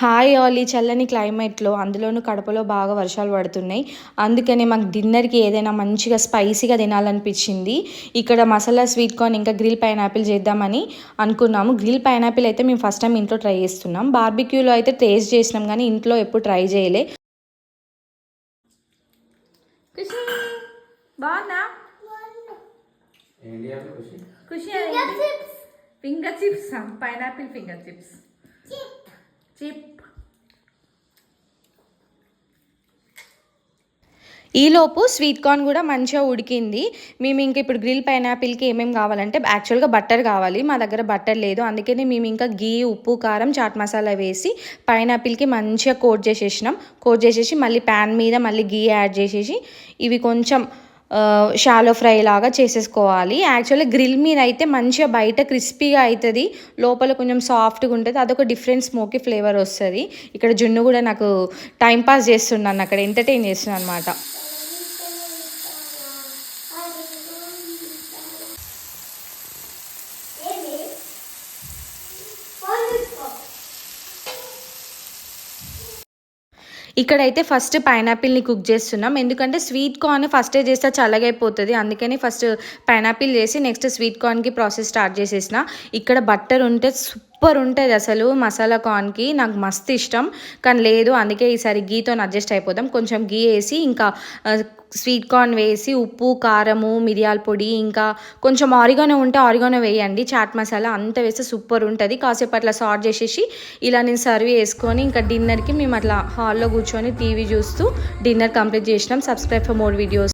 Hi all! ఈ చల్లని క్లైమేట్‌లో అందులోనూ కడపలో బాగా వర్షాలు పడుతున్నాయి. అందుకనే మాకు డిన్నర్‌కి ఏదైనా మంచిగా స్పైసీగా తినాలనిపించింది. ఇక్కడ మసాలా స్వీట్ కార్న్ ఇంకా గ్రిల్ పైనాపిల్ చేద్దామని అనుకున్నాము. గ్రిల్ పైనాపిల్ అయితే మేము ఫస్ట్ టైం ఇంట్లో ట్రై చేస్తున్నాం. బార్బిక్యూలో అయితే టేస్ట్ చేసినాం కానీ ఇంట్లో ఎప్పుడు ట్రై చేయలే. ఖుషి బాగుందా? Khushi finger chips, pineapple finger chips, chip. ఈలోపు స్వీట్ కార్న్ కూడా మంచిగా ఉడికింది. మేము ఇంక ఇప్పుడు గ్రిల్ పైనాపిల్కి ఏమేమి కావాలంటే యాక్చువల్గా బట్టర్ కావాలి. మా దగ్గర బట్టర్ లేదు. అందుకని మేము ఇంకా గీ, ఉప్పు, కారం, చాట్ మసాలా వేసి పైనాపిల్కి మంచిగా కోట్ చేసేసినాం. కోట్ చేసేసి మళ్ళీ ప్యాన్ మీద మళ్ళీ గీ యాడ్ చేసేసి ఇవి కొంచెం షాలో ఫ్రై లాగా చేసేసుకోవాలి. యాక్చువల్లీ గ్రిల్ మీద అయితే మంచిగా బయట క్రిస్పీగా అవుతుంది, లోపల కొంచెం సాఫ్ట్గా ఉంటుంది. అదొక డిఫరెంట్ స్మోకీ ఫ్లేవర్ వస్తుంది. ఇక్కడ జున్ను కూడా నాకు టైంపాస్ చేస్తున్నాను, అక్కడ ఎంటర్టైన్ చేస్తున్నాను అనమాట. ఇక్కడైతే ఫస్ట్ పైనాపిల్ని కుక్ చేస్తున్నాం. ఎందుకంటే స్వీట్ కార్న్ ఫస్టే చేస్తే చల్లగైపోతుంది. అందుకని ఫస్ట్ పైనాపిల్ చేసి నెక్స్ట్ స్వీట్ కార్న్కి ప్రాసెస్ స్టార్ట్ చేసేసిన. ఇక్కడ బట్టర్ ఉంటే సూపర్ ఉంటుంది అసలు. మసాలా కార్న్కి నాకు మస్తు ఇష్టం, కానీ లేదు. అందుకే ఈసారి గీతో అడ్జస్ట్ అయిపోదాం. కొంచెం గీ వేసి ఇంకా స్వీట్ కార్న్ వేసి ఉప్పు, కారము, మిరియాల పొడి, ఇంకా కొంచెం ఆరిగానో ఉంటే ఆరిగానో వేయండి, చాట్ మసాలా అంత వేస్తే సూపర్ ఉంటుంది. కాసేపు అట్లా సార్ట్ చేసేసి ఇలా నేను సర్వ్ చేసుకొని ఇంకా డిన్నర్కి మేము అట్లా హాల్లో కూర్చొని టీవీ చూస్తూ డిన్నర్ కంప్లీట్ చేసినాం. Subscribe for more videos.